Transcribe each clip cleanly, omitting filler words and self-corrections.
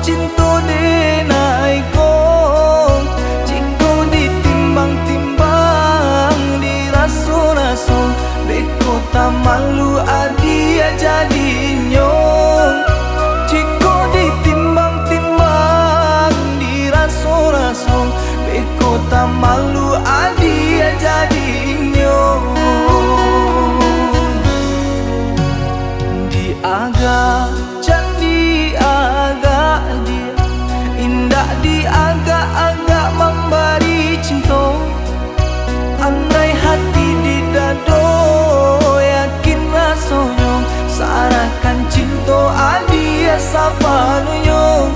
cinta denai ko, cinta ditimbang-timbang, diraso-raso, beko tak malu adia jadinya. Cinta ditimbang-timbang, diraso-raso, beko tak malu adia jadinya. Diagak candi agak dia, indah diagak-agak memberi cinta. Andai hati di dado, yakin rasanya, sarahkan cinta adia sapanunya.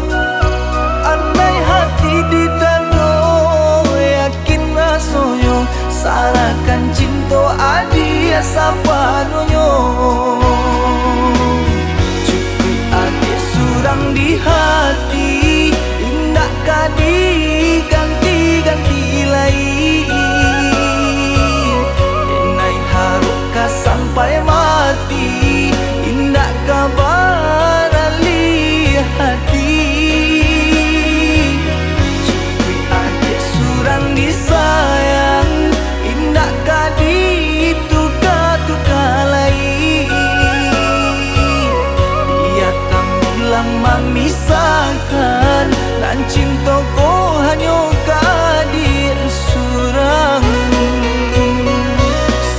Andai hati di dado, yakin rasanya, sarahkan cinta adia sapanunya. Surang di hati, indah kadi ganti-ganti lain. Enai haruka sampai mati, indah kabar ali hati. Cukui adik surang disayang, indah kadi tuka-tuka lain. Memisahkan dan cintaku hanya kadir surang.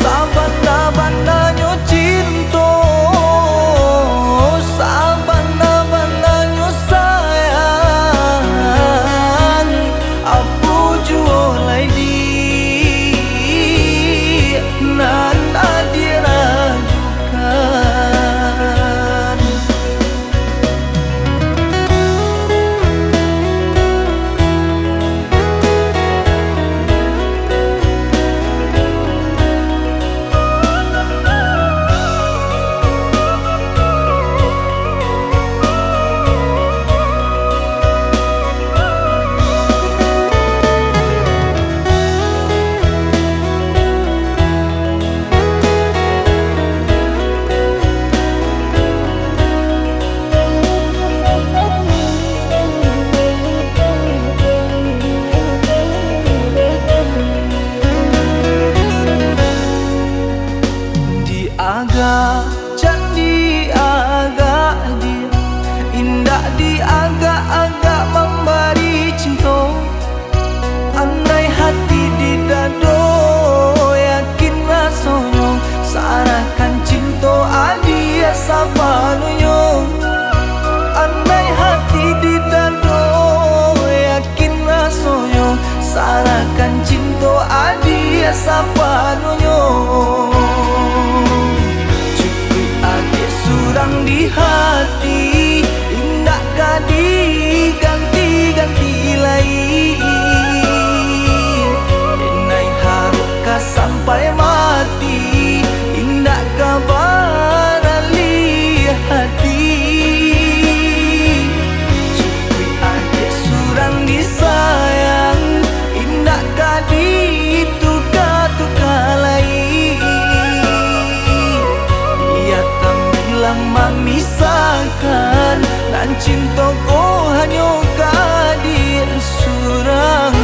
Sabana-bananya cinta, sabana-bananya sayang. Apa jua lagi nan adirajukan. Agak candi agak dia, indah diagak-agak memberi cinta. Andai hati di dado, yakin rasanya, sarahkan cinta adia sapanunya. Andai hati di dado, yakin rasanya, sarahkan cinta adia sapanunya. Surang di hati, indah kadi ganti-ganti lain. Enai haruka sampai mati, indah kabar ali hati. Cukui adik surang disayang, indah kadi tuka-tuka lain. Memisahkan dan cintaku hanya kadir surang.